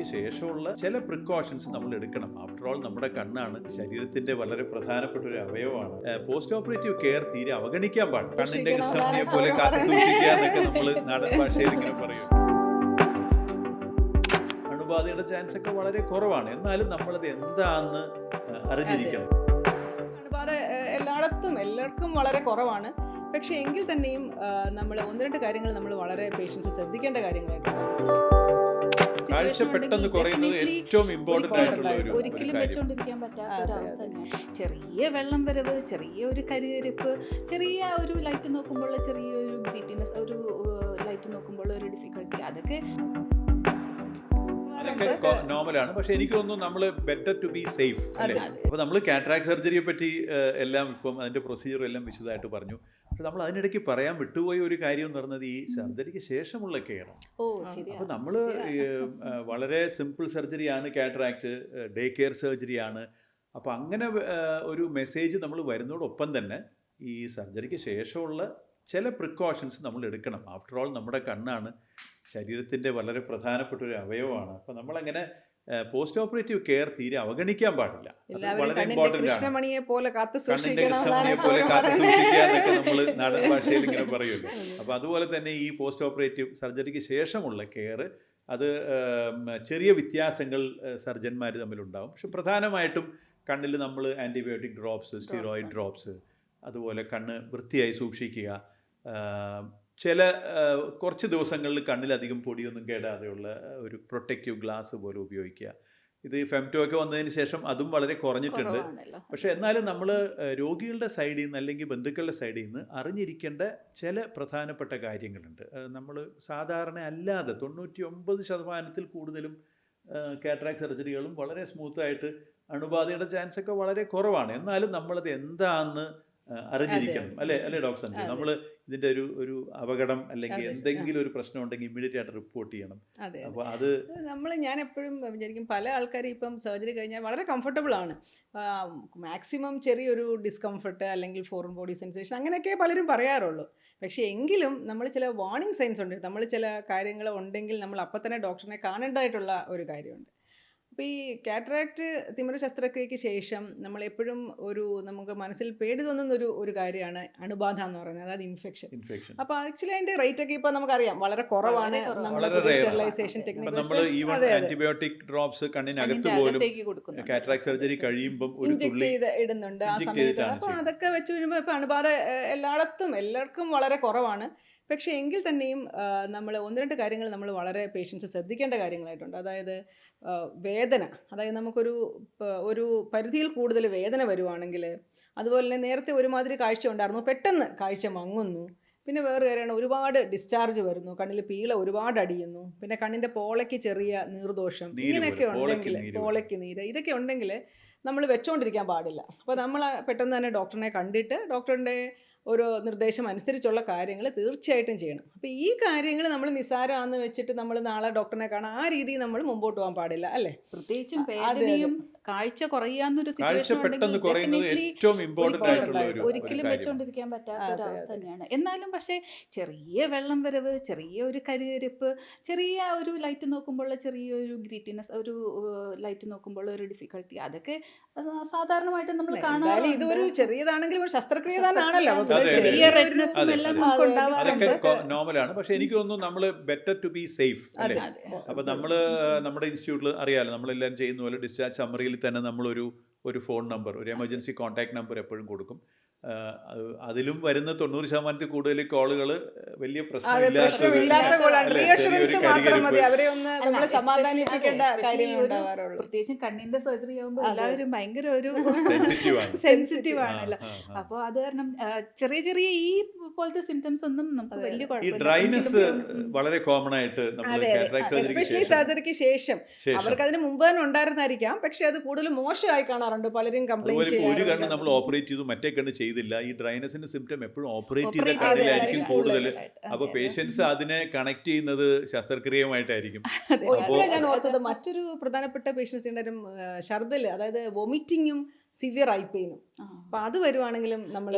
സർജറിക്ക് ശേഷമുള്ള ചില പ്രിക്കോഷൻസ് നമ്മൾ എടുക്കണം. ആഫ്റ്റർ ഓൾ നമ്മുടെ കണ്ണാണ് ശരീരത്തിന്റെ വളരെ പ്രധാനപ്പെട്ട ഒരു അവയവമാണ്. പോസ്റ്റ് ഓപ്പറേറ്റീവ് കെയർ തീരെ അവഗണിക്കാൻ പാടില്ല. കണ്ണിന്റെ കൃഷ്ണമണിയെ പോലെ കാത്തു സൂക്ഷിക്കുക എന്നൊക്കെ നമ്മൾ നാടൻ ഭാഷയിൽ ഇങ്ങനെ പറയും. അണുബാധയുടെ ചാൻസ് ഒക്കെ വളരെ കുറവാണ്, എന്നാലും നമ്മളത് എന്താന്ന് അറിഞ്ഞിരിക്കണം. അണുബാധ എല്ലാവർക്കും വളരെ കുറവാണ്. പക്ഷേ എങ്കിൽ തന്നെയും നമ്മൾ ഒന്ന് രണ്ട് കാര്യങ്ങൾ നമ്മൾ വളരെ പേഷ്യൻസ് ശ്രദ്ധിക്കേണ്ട കാര്യങ്ങളായിട്ടുണ്ട്. കാഴ്ച പെട്ടെന്ന് കുറയുന്നത് ഏറ്റവും ഇമ്പോർട്ടന്റ് ആയിട്ടുള്ള ഒരിക്കലും വെച്ചുകൊണ്ടിരിക്കാൻ പറ്റാത്ത ഒരു അവസ്ഥ തന്നെയാണ്. ചെറിയ വെള്ളം വരവ്, ചെറിയ ഒരു കരിയരിപ്പ്, ചെറിയ ഒരു ലൈറ്റ് നോക്കുമ്പോൾ ചെറിയൊരു ഗ്രീറ്റിനെസ്, ഒരു ലൈറ്റ് നോക്കുമ്പോൾ ഒരു ഡിഫിക്കൽട്ടി, അതൊക്കെ നോർമലാണ്. പക്ഷെ എനിക്ക് തോന്നുന്നു നമ്മൾ ബെറ്റർ ടു ബി സേഫ്. അപ്പൊ നമ്മൾ കാറ്ററാക്ട് സർജറിയെ പറ്റി എല്ലാം ഇപ്പം അതിന്റെ പ്രൊസീജിയർ എല്ലാം വിശദമായിട്ട് പറഞ്ഞു. പക്ഷെ നമ്മൾ അതിനിടയ്ക്ക് പറയാൻ വിട്ടുപോയ ഒരു കാര്യം എന്ന് പറഞ്ഞത് ഈ സർജറിക്ക് ശേഷമുള്ള കെയർ. അപ്പൊ നമ്മൾ വളരെ സിമ്പിൾ സർജറിയാണ് കാറ്ററാക്ട്, ഡേ കെയർ സർജറിയാണ്. അപ്പൊ അങ്ങനെ ഒരു മെസ്സേജ് നമ്മൾ വരുന്നതോടൊപ്പം തന്നെ ഈ സർജറിക്ക് ശേഷമുള്ള ചില പ്രിക്കോഷൻസ് നമ്മൾ എടുക്കണം. ആഫ്റ്റർ ഓൾ നമ്മുടെ കണ്ണാണ് ശരീരത്തിൻ്റെ വളരെ പ്രധാനപ്പെട്ട ഒരു അവയവമാണ്. അപ്പം നമ്മളങ്ങനെ പോസ്റ്റ് ഓപ്പറേറ്റീവ് കെയർ തീരെ അവഗണിക്കാൻ പാടില്ല. വളരെ ഇമ്പോർട്ടൻ്റ് ആണ്. കണ്ണിൻ്റെ കൃഷ്ണമണിയെ പോലെ കാത്തു സൂക്ഷിക്കുക എന്നൊക്കെ നമ്മൾ നാടൻ ഭാഷയിൽ ഇങ്ങനെ പറയുമല്ലോ. അപ്പോൾ അതുപോലെ തന്നെ ഈ പോസ്റ്റ് ഓപ്പറേറ്റീവ് സർജറിക്ക് ശേഷമുള്ള കെയർ, അത് ചെറിയ വ്യത്യാസങ്ങൾ സർജന്മാർ തമ്മിലുണ്ടാകും. പക്ഷെ പ്രധാനമായിട്ടും കണ്ണിൽ നമ്മൾ ആൻറ്റിബയോട്ടിക് ഡ്രോപ്സ്, സ്റ്റിറോയിഡ് ഡ്രോപ്സ്, അതുപോലെ കണ്ണ് വൃത്തിയായി സൂക്ഷിക്കുക, കുറച്ച് ദിവസങ്ങളിൽ കണ്ണിലധികം പൊടിയൊന്നും കേടാതെയുള്ള ഒരു പ്രൊട്ടക്റ്റീവ് ഗ്ലാസ് പോലെ ഉപയോഗിക്കുക. ഇത് ഫെംറ്റോ ഒക്കെ വന്നതിന് ശേഷം അതും വളരെ കുറഞ്ഞിട്ടുണ്ട്. പക്ഷേ എന്നാലും നമ്മൾ രോഗികളുടെ സൈഡിൽ നിന്ന് അല്ലെങ്കിൽ ബന്ധുക്കളുടെ സൈഡിൽ നിന്ന് അറിഞ്ഞിരിക്കേണ്ട ചില പ്രധാനപ്പെട്ട കാര്യങ്ങളുണ്ട്. നമ്മൾ സാധാരണ അല്ലാതെ 99% കൂടുതലും കാറ്ററാക്ട് സർജറികളും വളരെ സ്മൂത്തായിട്ട് അണുബാധയുടെ ചാൻസ് ഒക്കെ വളരെ കുറവാണ്, എന്നാലും നമ്മളത് എന്താന്ന് അറിഞ്ഞിരിക്കണം. അല്ലേ ഡോക്ടർ സഞ്ജയ്? നമ്മൾ ഇതിന്റെ ഒരു അപകടം അല്ലെങ്കിൽ എന്തെങ്കിലും ഒരു പ്രശ്നം ഉണ്ടെങ്കിൽ ഇമ്മീഡിയറ്റ് ആയിട്ട് റിപ്പോർട്ട് ചെയ്യണം. അപ്പോൾ അത് ഞാൻ എപ്പോഴും വിചാരിക്കും, പല ആൾക്കാരും ഇപ്പം സർജറി കഴിഞ്ഞാൽ വളരെ കംഫർട്ടബിൾ ആണ്, മാക്സിമം ചെറിയൊരു ഡിസ്കംഫർട്ട് അല്ലെങ്കിൽ ഫോറിൻ ബോഡി സെൻസേഷൻ അങ്ങനെയൊക്കെ പലരും പറയാറുള്ളൂ. പക്ഷേ എങ്കിലും നമ്മൾ ചില വാർണിംഗ് സൈൻസ് ഉണ്ട്. നമ്മൾ ചില കാര്യങ്ങൾ ഉണ്ടെങ്കിൽ നമ്മൾ അപ്പം തന്നെ ഡോക്ടറിനെ കാണേണ്ടതായിട്ടുള്ള ഒരു കാര്യമുണ്ട്. അപ്പോൾ ഈ കാറ്ററാക്ട് തിമിര ശസ്ത്രക്രിയയ്ക്ക് ശേഷം നമ്മളെപ്പോഴും നമുക്ക് മനസ്സിൽ പേടി തോന്നുന്ന ഒരു കാര്യമാണ് അണുബാധ എന്ന് പറയുന്നത്, അതായത് ഇൻഫെക്ഷൻ. അപ്പോൾ ആക്ച്വലി അതിൻ്റെ റേറ്റ് ഒക്കെ ഇപ്പോൾ നമുക്കറിയാം വളരെ കുറവാണ്. സ്റ്റെറിലൈസേഷൻ ടെക്നിക്ക്, ആന്റിബയോട്ടിക് ഡ്രോപ്സ് കണ്ണിനകത്ത് പോലും കാറ്ററാക്ട് സർജറി കഴിയുമ്പോൾ ഇൻജെക്ട് ചെയ്ത് ഇടുന്നുണ്ട് ആ സമയത്ത്. അപ്പോൾ അതൊക്കെ വെച്ച് വരുമ്പോൾ ഇപ്പോൾ അണുബാധ എല്ലാവർക്കും വളരെ കുറവാണ്. പക്ഷേ എങ്കിൽ തന്നെയും നമ്മൾ ഒന്ന് രണ്ട് കാര്യങ്ങൾ നമ്മൾ വളരെ പേഷ്യൻസ് ശ്രദ്ധിക്കേണ്ട കാര്യങ്ങളായിട്ടുണ്ട്. അതായത് വേദന, അതായത് നമുക്കൊരു പരിധിയിൽ കൂടുതൽ വേദന വരുവാണെങ്കിൽ, അതുപോലെ തന്നെ നേരത്തെ ഒരുമാതിരി കാഴ്ച ഉണ്ടായിരുന്നു, പെട്ടെന്ന് കാഴ്ച മങ്ങുന്നു. പിന്നെ വേറെ കാര്യമാണ്, ഒരുപാട് ഡിസ്ചാർജ് വരുന്നു, കണ്ണിൽ പീള ഒരുപാട് അടിയുന്നു, പിന്നെ കണ്ണിൻ്റെ പോളയ്ക്ക് ചെറിയ നീർദോഷം, ഇങ്ങനെയൊക്കെ ഉണ്ടെങ്കിൽ, പോളയ്ക്ക് നീര്, ഇതൊക്കെ ഉണ്ടെങ്കിൽ നമ്മൾ വെച്ചുകൊണ്ടിരിക്കാൻ പാടില്ല. അപ്പോൾ നമ്മൾ പെട്ടെന്ന് തന്നെ ഡോക്ടറിനെ കണ്ടിട്ട് ഡോക്ടറിൻ്റെ ഒരു നിർദ്ദേശം അനുസരിച്ചുള്ള കാര്യങ്ങൾ തീർച്ചയായിട്ടും ചെയ്യണം. അപ്പോൾ ഈ കാര്യങ്ങൾ നമ്മൾ നിസ്സാരമാണെന്ന് വെച്ചിട്ട് നമ്മൾ നാളെ ഡോക്ടറിനെ കാണാൻ ആ രീതിയിൽ നമ്മൾ മുമ്പോട്ട് പോകാൻ പാടില്ല, അല്ലേ? പ്രത്യേകിച്ചും വേദനയും കാഴ്ച കുറയാന്നൊരു സിറ്റുവേഷൻ ഒരിക്കലും വെച്ചുകൊണ്ടിരിക്കാൻ പറ്റാത്ത ഒരു അവസ്ഥ തന്നെയാണ്. എന്നാലും പക്ഷേ ചെറിയ വെള്ളം വരവ്, ചെറിയ ഒരു കരിയരിപ്പ്, ചെറിയ ഒരു ലൈറ്റ് നോക്കുമ്പോൾ ചെറിയൊരു ഗ്രീറ്റിനെസ്, ഒരു ലൈറ്റ് നോക്കുമ്പോൾ ഒരു ഡിഫിക്കൽട്ടി, അതൊക്കെ സാധാരണമായിട്ട് നമ്മൾ കാണാറ്. ഇതൊരു ചെറിയതാണെങ്കിലും ഒരു ശസ്ത്രക്രിയ തന്നെയാണല്ലോ, ചെറിയ റെഡ്നെസ്സും എല്ലാം നമുക്ക് ഉണ്ടാവാറുണ്ട്. നോർമലാണ്. പക്ഷെ എനിക്ക് തോന്നുന്നു നമ്മൾ ബെറ്റർ ടു ബി സേഫ്. അപ്പൊ നമ്മുടെ ഇൻസ്റ്റിറ്റ്യൂട്ടിൽ അറിയാലോ, നമ്മളെല്ലാവരും ചെയ്യുന്ന പോലെ ഡിസ്ചാർജ് സമ്മറിയിൽ തന്നെ നമ്മളൊരു ഫോൺ നമ്പർ, ഒരു എമർജൻസി കോൺടാക്ട് നമ്പർ എപ്പോഴും കൊടുക്കും. അതിലും വരുന്ന 90% കൂടുതൽ കോളുകൾ വലിയ പ്രത്യേകിച്ചും കണ്ണിന്റെ സർജറി ആകുമ്പോൾ എല്ലാവരും ഭയങ്കര ഒരു സെൻസിറ്റീവ് ആണല്ലോ. അപ്പോൾ അത് കാരണം ചെറിയ ചെറിയ ഈ പോലത്തെ സിംറ്റംസ് ഒന്നും നമുക്ക് വലിയ ഡ്രൈനെസ് വളരെ കോമൺ ആയിട്ട് എസ്പെഷ്യലി സർജറിക്ക് ശേഷം, അവർക്ക് അതിന് മുമ്പ് തന്നെ ഉണ്ടായിരുന്നായിരിക്കാം, പക്ഷെ അത് കൂടുതൽ മോശമായി കാണാറുണ്ട്. പലരും കംപ്ലൈന്റ് ചെയ്യും, ഒരു കണ്ണ് നമ്മൾ ഓപ്പറേറ്റ് ചെയ്തു മറ്റേ കണ്ണ് ചെയ്തില്ല. ഈ ഡ്രൈനസിന്റെ സിംറ്റം എപ്പോഴും ഓപ്പറേറ്റ് ചെയ്ത കണ്ണിലായിരിക്കും കൂടുതൽ. അപ്പൊ പേഷ്യൻസ് അതിനെ കണക്ട് ചെയ്യുന്നത് ശസ്ത്രക്രിയയുമായിട്ടായിരിക്കും. ഞാൻ ഓർത്തത് മറ്റൊരു പ്രധാനപ്പെട്ട പേഷ്യൻസിന്റെ ഛർദ്ദല്, അതായത് വൊമിറ്റിങ്ങും സിവിയർ ഐ പെയിനും. അപ്പൊ അത് വരുവാണെങ്കിലും നമ്മൾ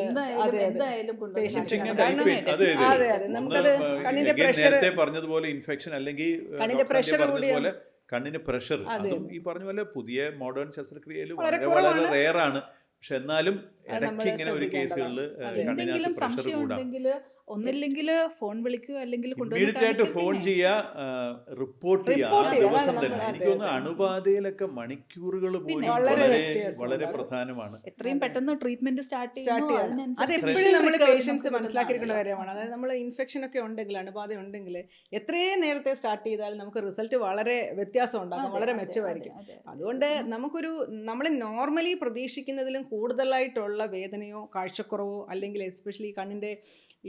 നേരത്തെ പറഞ്ഞതുപോലെ ഇൻഫെക്ഷൻ അല്ലെങ്കിൽ കണ്ണിന്റെ പ്രഷർ പറഞ്ഞതുപോലെ കണ്ണിന് പ്രഷർ, അതെ. അതും ഈ പറഞ്ഞ പോലെ പുതിയ മോഡേൺ ശസ്ത്രക്രിയയിൽ വളരെ വളരെ വളരെ കുറവാണ്. റെയറാണ്. പക്ഷെ എന്നാലും അത് ഇടയ്ക്ക് നമ്മള് ഇങ്ങനെ ഒരു കേസുകളിൽ ശ്രദ്ധിക്കേണ്ടതാണ്. എന്തെങ്കിലും കണ്ണിനകത്ത് പ്രഷർ സംശയം കൂടാം. ഉണ്ടെങ്കിൽ ഒന്നില്ലെങ്കിൽ ഫോൺ വിളിക്കുക, അല്ലെങ്കിൽ ഇമ്മീഡിയറ്റ് ആയിട്ട് ഫോൺ ചെയ്യുക, റിപ്പോർട്ട് ചെയ്യുക ആ റിപ്പോർട്ട് ചെയ്യുക. ദിവസം അതാണ് തന്നെ. നമ്മൾ- എനിക്ക് തോന്നുന്നു അണുബാധയിലൊക്കെ മണിക്കൂറുകൾ പോലും വളരെ വളരെ വ്യത്യാസം വളരെ ഉണ്ടാകും. പ്രധാനമാണ്. എത്രയും പെട്ടെന്ന് ട്രീറ്റ്മെന്റ് സ്റ്റാർട്ട് സ്റ്റാർട്ട് ചെയ്യണം. അത് അതിനനുസരിച്ച് എപ്പോഴും നമ്മൾ recovery പേഷ്യൻസ് നമുക്ക് മനസ്സിലാക്കിയിരിക്കേണ്ട കിട്ടുന്നതാണല്ലോ. കാര്യമാണ്. അതായത് നമ്മൾ ഇൻഫെക്ഷൻ ഒക്കെ ഉണ്ടെങ്കിൽ, അണുബാധ ഉണ്ടെങ്കിൽ എത്രയും നേരത്തെ സ്റ്റാർട്ട് ചെയ്താൽ നമുക്ക് റിസൾട്ട് വളരെ വ്യത്യാസം ഉണ്ടാകും, വളരെ മെച്ചമായിരിക്കും. അതുകൊണ്ട് നമ്മൾ നോർമലി പ്രതീക്ഷിക്കുന്നതിലും കൂടുതലായിട്ടുള്ള വേദനയോ കാഴ്ചക്കുറവോ അല്ലെങ്കിൽ എസ്പെഷ്യലി കണ്ണിന്റെ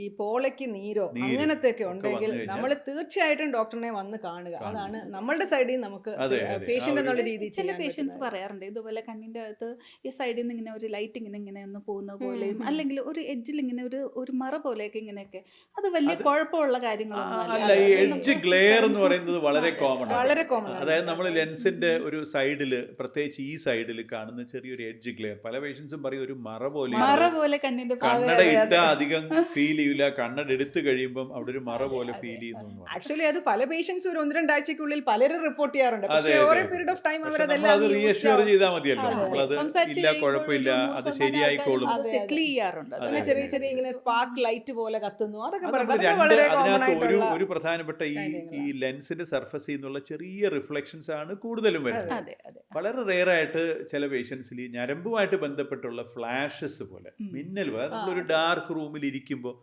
ഈ പോളയ്ക്ക് നീരോ അങ്ങനത്തെ ഒക്കെ ഉണ്ടെങ്കിൽ വന്നു കഴിഞ്ഞാൽ നമ്മൾ തീർച്ചയായിട്ടും ഡോക്ടറിനെ വന്ന് കാണുക. അതാണ് നമ്മളുടെ സൈഡിൽ നമുക്ക് അതെ, അതെ. പേഷ്യന്റ് എന്നുള്ള രീതിയിൽ ചില ചെയ്യാൻ പേഷ്യൻസ് പറ്റുന്നത്. പറയാറുണ്ട് ഇതുപോലെ കണ്ണിന്റെ അകത്ത് ഈ സൈഡിൽ നിന്ന് ഇങ്ങനെ ഒരു ലൈറ്റ് ഇങ്ങനെ ഒന്ന് പോകുന്ന പോലെയും, അല്ലെങ്കിൽ ഒരു എഡ്ജിൽ ഇങ്ങനെ ഒരു മറ പോലെയൊക്കെ ഇങ്ങനെയൊക്കെ. അത് വലിയ കുഴപ്പമുള്ള കാര്യങ്ങളൊന്നും അല്ല, ഈ എഡ്ജ് ഗ്ലെയർ എന്ന് പറയുന്നത് വളരെ കോമൺ ആണ്. വളരെ കോമൺ ആണ്. അതായത് നമ്മൾ ലെൻസിന്റെ ഒരു സൈഡിൽ, പ്രത്യേകിച്ച് ഈ സൈഡിൽ കാണുന്ന ചെറിയൊരു എഡ്ജ് ഗ്ലെയർ, പല പേഷ്യൻസും പറയും ഒരു മറ പോലെ കണ്ണിന്റെ കണ്ണട ഇട്ടാ അധികം ഫീൽ ചെയ്യില്ല, കണ്ണട എടുത്തു കഴിയുമ്പം അവിടെ ഒരു മറ പോലെ ഫീൽ ചെയ്യുന്നു. ആക്ച്വലി അത് പല പേഷ്യൻസ് ഒരു 1-2 ആഴ്ചക്കുള്ളിൽ പലരും റിപ്പോർട്ട് ചെയ്യാറുണ്ട്. അതെ, പക്ഷേ അതെ, ഓരോ അതെ. പീരീഡ് ഓഫ് ടൈം പക്ഷെ അവരതെല്ലാം നമ്മളത് റീഅഷ്യൂർ ചെയ്താൽ മതിയല്ലോ. അതെ. നമ്മളത് സംസാരിച്ച് ഇല്ല, കഴിയുമ്പോൾ കുഴപ്പമില്ല, ഒരു അത് 100% ശരിയായിക്കോളും. ആൾക്കാര് settle ചെയ്യാറുണ്ട്. പിന്നെ അതെ, ചെറിയ അതെ, ചെറിയ ഇങ്ങനെ സ്പാർക്ക് ലൈറ്റ് പോലെ കത്തുന്നു, അതൊക്കെ അത് നമ്മൾ പറയുന്നത് രണ്ട് വളരെ കോമൺ അതിനകത്ത് ആയിട്ടുള്ള ഒരു പ്രധാനപ്പെട്ട ഈ കാര്യങ്ങളാണ്. ലെൻസിന്റെ സർഫസിൽ നിന്നുള്ള ചെറിയ റിഫ്ലക്ഷൻസ് ആണ് കൂടുതലും വരുന്നത്. അതെ അതെ. വളരെ റെയർ ആയിട്ട് ചില പേഷ്യൻസിൽ ഈ ഞരമ്പുമായിട്ട് ബന്ധപ്പെട്ടുള്ള ഫ്ലാഷസ് പോലെ മിന്നൽ പോലെ, നമ്മളൊരു ഡാർക്ക് റൂമിൽ ഇരിക്കുമ്പോൾ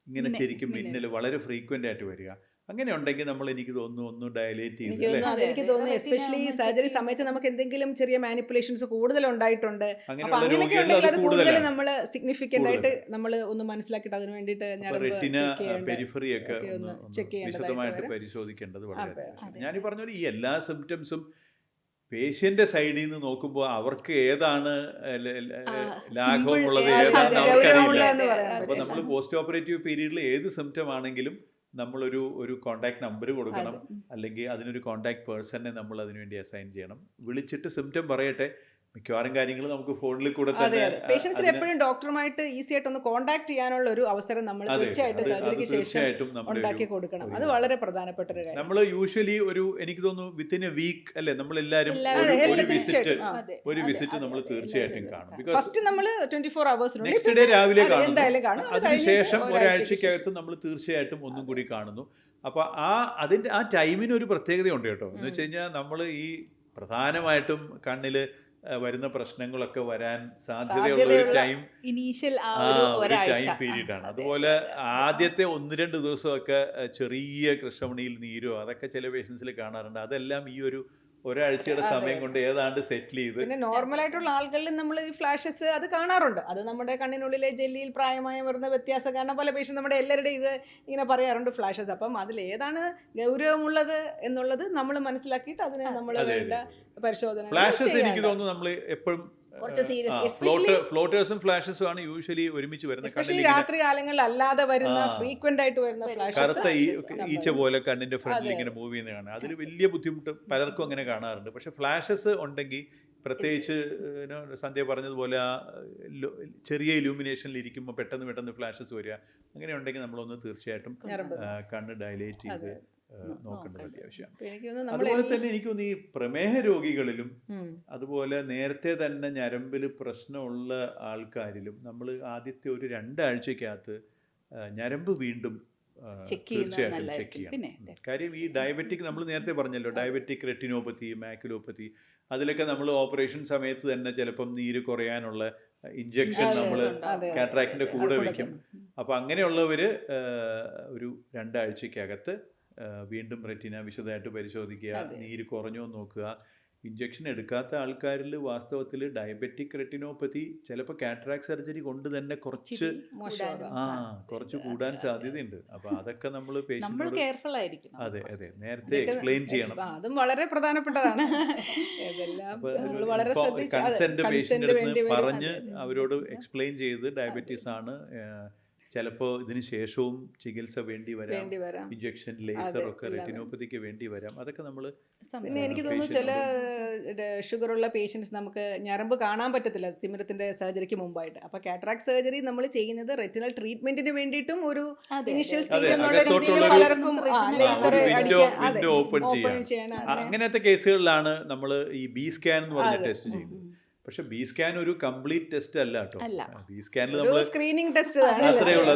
ഇങ്ങനെ ശരിക്കും മിന്നൽ വളരെ ഫ്രീക്വന്റ് ആയിട്ട് വരിക. അങ്ങനെ ഉണ്ടെങ്കിൽ നമ്മൾ, എനിക്ക് തോന്നുന്നു, ഒന്ന് ഡയലേറ്റ് എനിക്ക് ചെയ്ത് അല്ലേ, തോന്നുന്നു അതെനിക്ക് തോന്നുന്നു എസ്പെഷ്യലി സർജറി സമയത്ത് നമുക്ക് എന്തെങ്കിലും ചെറിയ മാനിപ്പുലേഷൻസ് കൂടുതൽ ഉണ്ടായിട്ടുണ്ട്. അപ്പൊ അങ്ങനെയുള്ള അങ്ങനെയൊക്കെ രോഗികളിൽ ഉണ്ടെങ്കിൽ അത് അത് കൂടുതൽ കൂടുതലാണ്. നമ്മൾ സിഗ്നിഫിക്കന്റ് ആയിട്ട് നമ്മൾ ഒന്ന് മനസ്സിലാക്കിയിട്ട് അതിന് വേണ്ടിയിട്ട് ഞരമ്പ് റെറ്റിന ചെക്ക് ചെയ്യേണ്ട പെരിഫറി ഒക്കെ ഒക്കെ ഒന്ന് ഒന്ന് ചെക്ക് ചെയ്യേണ്ടതായിട്ട് വിശദമായിട്ട് വരും. പരിശോധിക്കേണ്ടത് വളരെ അതെ, അത്യാവശ്യം. ഞാൻ ഈ പറഞ്ഞ പോലെ ഈ എല്ലാ സിംറ്റംസും പേഷ്യന്റെ സൈഡിൽ നിന്ന് നോക്കുമ്പോൾ അവർക്ക് ഏതാണ് ലാഘവമുള്ളത്, simple, ഏതാണെന്ന് അതെ, അവർക്കറിയില്ല. ഗൗരവമുള്ളതെന്ന് പറയാൻ അപ്പൊ പറ്റില്ല. നമ്മൾ പോസ്റ്റ് ഓപ്പറേറ്റീവ് പീരീഡിൽ ഏത് സിംറ്റം ആണെങ്കിലും നമ്മളൊരു കോണ്ടാക്ട് നമ്പർ കൊടുക്കണം, അല്ലെങ്കിൽ അതിനൊരു കോണ്ടാക്ട് പേഴ്സണെ നമ്മൾ അതിനുവേണ്ടി അസൈൻ ചെയ്യണം. വിളിച്ചിട്ട് സിംറ്റം പറയട്ടെ. മിക്കവാറും കാര്യങ്ങൾ നമുക്ക് ഫോണിൽ കൂടെ അതെ തന്നെ അതെ. പേഷ്യൻസിന് എപ്പോഴും ഡോക്ടറുമായിട്ട് ഈസി ആയിട്ട് ഒന്ന് കോൺടാക്ട് ചെയ്യാനുള്ള ഒരു അവസരം നമ്മൾ തീർച്ചയായിട്ടും സർജറിക്ക് ശേഷം തീർച്ചയായിട്ടും നമ്മൾ ഉണ്ടാക്കി കൊടുക്കണം. അത് വളരെ പ്രധാനപ്പെട്ട ഒരു കാര്യം. നമ്മൾ യൂഷ്വലി എനിക്ക് തോന്നുന്നു വിത്തിൻ എ വീക്ക് അല്ലേ, നമ്മളെല്ലാവരും എല്ലാവരും ഒരു വിസിറ്റ് തീർച്ചയായിട്ടും. ഒരു വിസിറ്റ് നമ്മൾ തീർച്ചയായിട്ടും കാണും. ബിക്കോസ് ഫസ്റ്റ് നമ്മൾ 24 hours നെക്സ്റ്റ് ഡേ രാവിലെ എന്തായാലും കാണുന്നു, കാണും. അത് കഴിഞ്ഞ് അതിനുശേഷം ഒരാഴ്ചയ്ക്ക് ഒരാഴ്ചക്കകത്ത് നമ്മൾ തീർച്ചയായിട്ടും ഒന്നും കൂടി കാണുന്നു. അപ്പൊ അതിന്റെ ആ ടൈമിന് ഒരു പ്രത്യേകതയുണ്ട് കേട്ടോ. എന്ന് വെച്ച് കഴിഞ്ഞാൽ നമ്മൾ ഈ പ്രധാനമായിട്ടും കണ്ണില് വരുന്ന പ്രശ്നങ്ങളൊക്കെ വരാൻ സാധ്യതയുള്ള ഒരു ടൈം ഇനീഷ്യൽ ഒരു ടൈം പീരീഡ് ആണ്. അതുപോലെ ആദ്യത്തെ 1-2 ദിവസമൊക്കെ ചെറിയ കൃഷ്ണമണിയിൽ നീരോ അതൊക്കെ ചില പേഷ്യൻസിൽ കാണാറുണ്ട്. അതെല്ലാം ഈ ഒരാഴ്ചയുടെ സമയം കൊണ്ട് ഏതാണ്ട് സെറ്റിൽ ചെയ്ത്. പിന്നെ നോർമൽ ആയിട്ടുള്ള ആളുകളിൽ നമ്മൾ ഈ ഫ്ലാഷസ് അത് കാണാറുണ്ട്. അത് നമ്മുടെ കണ്ണിനുള്ളിലെ ജെല്ലിയിൽ പ്രായമായി വരുന്ന വ്യത്യാസം കാരണം പല പേഷ്യൻ നമ്മുടെ എല്ലാവരുടെയും ഇത് ഇങ്ങനെ പറയാറുണ്ട് ഫ്ലാഷസ്. അപ്പം അതിൽ ഏതാണ് ഗൗരവമുള്ളത് എന്നുള്ളത് നമ്മൾ മനസ്സിലാക്കിയിട്ട് അതിന് നമ്മൾ വേണ്ട പരിശോധന. ഫ്ലാഷസ് എനിക്ക് തോന്നുന്നു നമ്മൾ എപ്പോഴും കുറച്ച് സീരിയസ് ഫ്ലോട്ടേഴ്സും ഫ്ലാഷസും ആണ് യൂഷ്വലി ഒരുമിച്ച് വരുന്നത്. എസ്പെഷ്യലി രാത്രി കാലങ്ങളിൽ അല്ലാതെ വരുന്ന ഫ്രീക്വന്റ് ആയിട്ട് വരുന്ന കറുത്ത ഫ്ലാഷസ് ഈച്ച പോലെ കണ്ണിന്റെ ഫ്രണ്ടിൽ ഇങ്ങനെ മൂവ് ചെയ്യുന്ന കാണാം. അതിൽ വലിയ ബുദ്ധിമുട്ട് പലർക്കും അങ്ങനെ കാണാറുണ്ട്. പക്ഷെ ഫ്ലാഷസ് ഉണ്ടെങ്കിൽ, പ്രത്യേകിച്ച് സന്ധ്യ പറഞ്ഞതുപോലെ ചെറിയ ഇലൂമിനേഷനിൽ ഇരിക്കുമ്പോൾ പെട്ടെന്ന് ഫ്ലാഷസ് വരിക, അങ്ങനെ ഉണ്ടെങ്കിൽ നമ്മളൊന്ന് തീർച്ചയായിട്ടും കണ്ണ് ഡയലേറ്റ് ചെയ്ത് നോക്കേണ്ടത് അത്യാവശ്യമാണ്. അതുപോലെ തന്നെ എനിക്ക് തോന്നുന്നു ഈ പ്രമേഹ രോഗികളിലും അതുപോലെ നേരത്തെ തന്നെ ഞരമ്പിൽ പ്രശ്നമുള്ള ആൾക്കാരിലും നമ്മൾ ആദ്യത്തെ ഒരു 2 ആഴ്ചക്കകത്ത് ഞരമ്പ് വീണ്ടും തീർച്ചയായിട്ടും ചെക്ക് ചെയ്യണം. കാര്യം ഈ ഡയബറ്റിക് നമ്മൾ നേരത്തെ പറഞ്ഞല്ലോ, ഡയബറ്റിക് റെറ്റിനോപ്പത്തി, മാക്കുലോപ്പത്തി, അതിലൊക്കെ നമ്മൾ ഓപ്പറേഷൻ സമയത്ത് തന്നെ ചിലപ്പം നീര് കുറയാനുള്ള ഇഞ്ചക്ഷൻ നമ്മൾ കാറ്ററാക്റ്റിന്റെ കൂടെ വയ്ക്കും. അപ്പം അങ്ങനെയുള്ളവർ ഒരു 2 ആഴ്ചക്കകത്ത് വീണ്ടും റെറ്റിന വിശദമായിട്ട് പരിശോധിക്കുക, നീര് കുറഞ്ഞോ നോക്കുക. ഇഞ്ചക്ഷൻ എടുക്കാത്ത ആൾക്കാരിൽ വാസ്തവത്തിൽ ഡയബറ്റിക് റെറ്റിനോപ്പതി ചിലപ്പോൾ കാറ്ററാക്ട് സർജറി കൊണ്ട് തന്നെ കുറച്ച് കൂടാൻ സാധ്യതയുണ്ട്. അപ്പൊ അതൊക്കെ നമ്മൾ പേഷ്യന്റിനോട് കെയർഫുൾ ആയിരിക്കണം. അതെ നേരത്തെ എക്സ്പ്ലെയിൻ ചെയ്യണം. അതും വളരെ പ്രധാനപ്പെട്ടതാണ്. കൺസെന്റ് പേഷ്യന്റിന്റെ അടുത്ത് പറഞ്ഞ് അവരോട് എക്സ്പ്ലെയിൻ ചെയ്ത് ഡയബറ്റീസ് ആണ്, ചിലപ്പോൾ ഇതിന് ശേഷവും ചികിത്സ വേണ്ടി വരാം, വേണ്ടി വരാം. ഇഞ്ചക്ഷൻ, ലേസർ ഒക്കെ റെറ്റിനോപ്പതിക്ക് വേണ്ടി വരാം. അതൊക്കെ നമ്മൾ പിന്നെ എനിക്ക് തോന്നുന്നു ചില ഷുഗറുള്ള പേഷ്യൻസ് നമുക്ക് ഞരമ്പ് കാണാൻ പറ്റത്തില്ല തിമിരത്തിന്റെ സർജറിക്ക് മുമ്പായിട്ട്. അപ്പോൾ കാറ്ററാക്ട് സർജറി നമ്മൾ ചെയ്യുന്നത് റെറ്റിനൽ ട്രീറ്റ്മെന്റിന് വേണ്ടിയിട്ടും ഒരു ഇനിഷ്യൽ സ്റ്റേജ് എന്നുള്ള രീതിയിൽ പലർക്കും ലേസർ വിൻഡോ ഓപ്പൺ ചെയ്യാൻ അങ്ങനത്തെ കേസുകളിലാണ് നമ്മൾ ഈ ബി സ്കാൻ എന്ന് പറഞ്ഞ ടെസ്റ്റ് ചെയ്യുന്നത്. പക്ഷെ ബി സ്കാൻ ഒരു കംപ്ലീറ്റ് ടെസ്റ്റ് അല്ല കേട്ടോ. ബി സ്കാനിൽ നമ്മൾ സ്ക്രീനിങ് ടെസ്റ്റ് അത്രേ ഉള്ളൂ.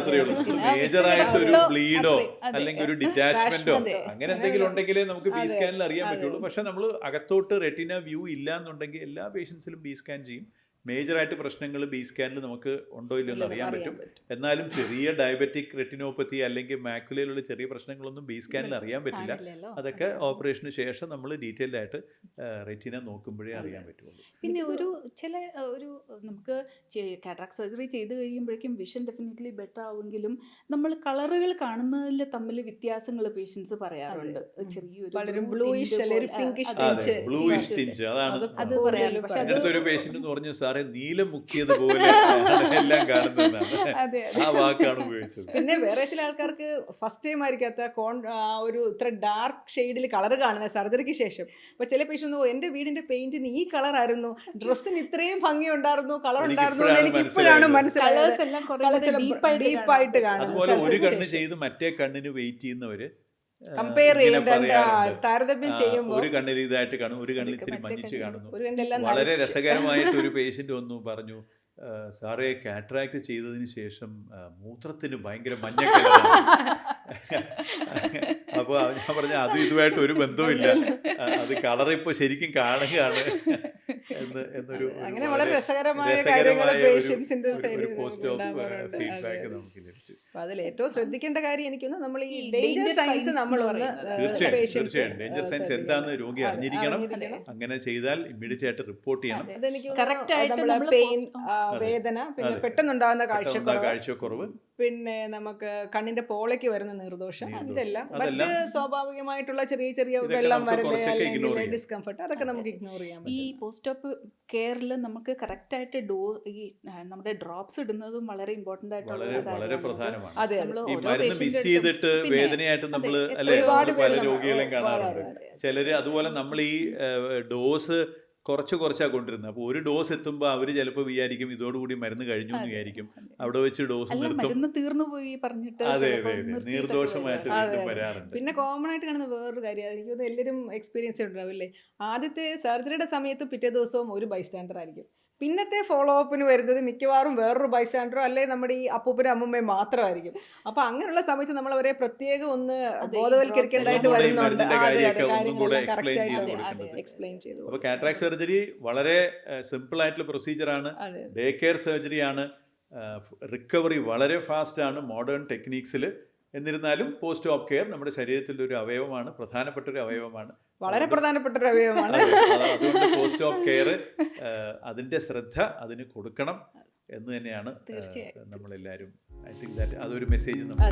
മേജർ ആയിട്ട് ഒരു ബ്ലീഡോ അല്ലെങ്കിൽ ഒരു ഡിറ്റാച്ച്മെന്റോ അങ്ങനെ എന്തെങ്കിലും ഉണ്ടെങ്കിലേ നമുക്ക് ബി സ്കാനിൽ അറിയാൻ പറ്റുള്ളൂ. പക്ഷെ നമ്മൾ അകത്തോട്ട് റെറ്റിന വ്യൂ ഇല്ല എന്നുണ്ടെങ്കിൽ എല്ലാ പേഷ്യൻസിലും ബി സ്കാൻ ചെയ്യും. മേജറായിട്ട് പ്രശ്നങ്ങൾ ബി സ്കാനിൽ നമുക്ക് ഉണ്ടോ ഇല്ലയോ എന്ന് അറിയാൻ പറ്റും. എന്നാലും ചെറിയ ഡയബറ്റിക് റെറ്റിനോപ്പത്തി അല്ലെങ്കിൽ മാക്കുലയിലുള്ള ചെറിയ പ്രശ്നങ്ങളൊന്നും ബി സ്കാനിൽ അറിയാൻ പറ്റില്ല. അതൊക്കെ ഓപ്പറേഷന് ശേഷം നമ്മൾ ഡീറ്റെയിൽഡ് ആയിട്ട് റെറ്റിന നോക്കുമ്പോഴേ അറിയാൻ പറ്റുള്ളൂ. പിന്നെ ഒരു നമുക്ക് കാറ്ററാക്ട് സർജറി ചെയ്ത് കഴിയുമ്പോഴേക്കും വിഷൻ ഡെഫിനറ്റ്ലി ബെറ്റർ ആവുമെങ്കിലും നമ്മൾ കളറുകൾ കാണുന്നതിൽ തമ്മിൽ വ്യത്യാസങ്ങൾ പേഷ്യൻസ് പറയാറുണ്ട്. ചെറിയൊരു ബ്ലൂയിഷ് അല്ലെങ്കിൽ പിങ്കിഷ് ടിഞ്ച് അത് പറയാറുണ്ട്. പക്ഷെ അങ്ങനത്തെ ഒരു പേഷ്യന്റ് എന്ന് പറഞ്ഞു സാറേ നീലം മുക്കിയതുപോലെ എല്ലാം കാണുന്നതാണ്, ആ വാക്കാണ് ഉപയോഗിച്ചത്. പിന്നെ വേറെ ചില ആൾക്കാർക്ക് ഫസ്റ്റ് ടൈം ആയിരിക്കാത്ത ഒരു ഇത്ര ഡാർക്ക് ഷെയ്ഡിൽ കളർ കാണുന്നത് സർജറിക്ക് ശേഷം. അപ്പോൾ ചില പേഷ്യൻ്റ് എൻ്റെ വീടിൻ്റെ പെയിന്റിന് ഈ കളർ ആയിരുന്നു, ഡ്രസ്സിന് ഇത്രയും ഭംഗി ഉണ്ടായിരുന്നു, കളർ ഉണ്ടായിരുന്നു എന്ന് എനിക്ക് ഇപ്പോഴാണ് മനസ്സിലായത്. ഡീപ്പായിട്ട് കാണും. അതുപോലെ ഒരു കണ്ണ് ചെയ്ത് മറ്റേ കണ്ണിന് വെയിറ്റ് ചെയ്യുന്നവര് കമ്പയർ താരതമ്യം ചെയ്യുമ്പോൾ ഒരു കണ്ണിൽ ഇതായിട്ട് കാണും, ഒരു കണ്ണിൽ ഇത്തിരി മഞ്ഞിച്ച് കാണുന്നു. വളരെ രസകരമായിട്ട് ഒരു പേഷ്യന്റ് വന്നു പറഞ്ഞു, സാറേ കാറ്ററാക്ട് ചെയ്തതിന് ശേഷം മൂത്രത്തിന് ഭയങ്കര മഞ്ഞ കളറാണ്. അപ്പോൾ ഞാൻ പറഞ്ഞ അതും ഇതുമായിട്ട് ഒരു ബന്ധവുമില്ല, അത് കളർ ഇപ്പോൾ ശരിക്കും കാണുകയാണ് എന്നൊരു അങ്ങനെ വളരെ രസകരമായ പോസ്റ്റ് ഓഫ് ഫീഡ്ബാക്ക് നമുക്ക് ലഭിച്ചു. അതിൽ ഏറ്റവും ശ്രദ്ധിക്കേണ്ട കാര്യം എനിക്കൊന്ന് നമ്മൾ ഈ ഡേഞ്ചർ സൈൻസ് നമ്മളൊന്ന് തീർച്ചയായും ഡേഞ്ചർ സൈൻസ് എന്താണെന്ന് രോഗി അറിഞ്ഞിരിക്കണം. അങ്ങനെ ചെയ്താൽ ഇമ്മീഡിയറ്റ് ആയിട്ട് റിപ്പോർട്ട് ചെയ്യണം. അതെനിക്ക് പെയിൻ, വേദന, പിന്നെ പെട്ടെന്നുണ്ടാകുന്ന കാഴ്ചക്കുറവ്, പിന്നെ നമുക്ക് കണ്ണിന്റെ പോളയ്ക്ക് വരുന്ന നിർദോഷം, ഇതെല്ലാം മറ്റ് സ്വാഭാവികമായിട്ടുള്ള ചെറിയ ചെറിയ വെള്ളം വരല് അല്ലെങ്കിൽ ഡിസ്കംഫർട്ട്, അതൊക്കെ നമുക്ക് ഇഗ്നോർ ചെയ്യാൻ പറ്റും. ഈ പോസ്റ്റ് ഓപ്പ് കെയറിൽ നമുക്ക് കറക്റ്റ് ആയിട്ട് ഈ നമ്മുടെ ഡ്രോപ്സ് ഇടുന്നതും വളരെ ഇമ്പോർട്ടന്റ് വളരെ പ്രധാനമാണ്. അതെ, ഈ മരുന്ന് മിസ് ചെയ്തിട്ട് വേദനയായിട്ട് നമ്മൾ അല്ലെ പല രോഗികളെയും കാണാറുണ്ട്. ചിലര് അതുപോലെ നമ്മൾ ഈ ഡോസ് കുറച്ചാണ് കൊണ്ടിരുന്നത്. അപ്പോൾ ഒരു ഡോസ് എത്തുമ്പോൾ അവർ ചിലപ്പോൾ വിചാരിക്കും ഇതോടുകൂടി മരുന്ന് കഴിഞ്ഞു എന്ന് വിചാരിക്കും, അവിടെ വെച്ച് ഡോസ് നിർത്തും. തീർന്നുപോയി പറഞ്ഞിട്ട് അതെ നീർദോഷമായിട്ട് വീണ്ടും വരാറുണ്ട്. പിന്നെ കോമൺ ആയിട്ട് കാണുന്ന വേറൊരു കാര്യം, എനിക്ക് എല്ലാവരും എക്സ്പീരിയൻസ് ഉണ്ടാവില്ലേ, ആദ്യത്തെ സർജറിയുടെ സമയത്ത് പിറ്റേ ദിവസവും ഒരു ബൈസ്റ്റാൻഡർ ആയിരിക്കും. പിന്നത്തെ ഫോളോ അപ്പിന് വരുന്നത് മിക്കവാറും വേറൊരു ബൈസ്റ്റാൻഡറോ അല്ലെങ്കിൽ നമ്മുടെ ഈ അപ്പൂപ്പനും അമ്മൂമ്മയും മാത്രമായിരിക്കും. അപ്പോൾ അങ്ങനെയുള്ള സമയത്ത് നമ്മൾ അവരെ പ്രത്യേകം ഒന്ന് ബോധവൽക്കരിക്കേണ്ടതായിട്ട് വരുന്നുണ്ട്. എക്സ്പ്ലെയിൻ ചെയ്തു. അപ്പോൾ കാറ്ററാക്ട് സർജറി വളരെ സിമ്പിൾ ആയിട്ടുള്ള പ്രൊസീജിയറാണ്, ഡേ കെയർ സർജറിയാണ്, റിക്കവറി വളരെ ഫാസ്റ്റാണ് മോഡേൺ ടെക്നീക്സിൽ. എന്നിരുന്നാലും പോസ്റ്റ് ഓപ്പ് കെയർ നമ്മുടെ ശരീരത്തിൻ്റെ ഒരു അവയവമാണ്, പ്രധാനപ്പെട്ട ഒരു അവയവമാണ്, വളരെ പ്രധാനപ്പെട്ട ഒരു അവയവമാണ്. അതുകൊണ്ട് പോസ്റ്റ് ഓപ്പ് കെയർ അതിൻ്റെ ശ്രദ്ധ അതിന് കൊടുക്കണം എന്ന് തന്നെയാണ് നമ്മളെല്ലാവരും. ഐ തിങ്ക് ദാറ്റ് അതൊരു മെസ്സേജ് നമ്മൾ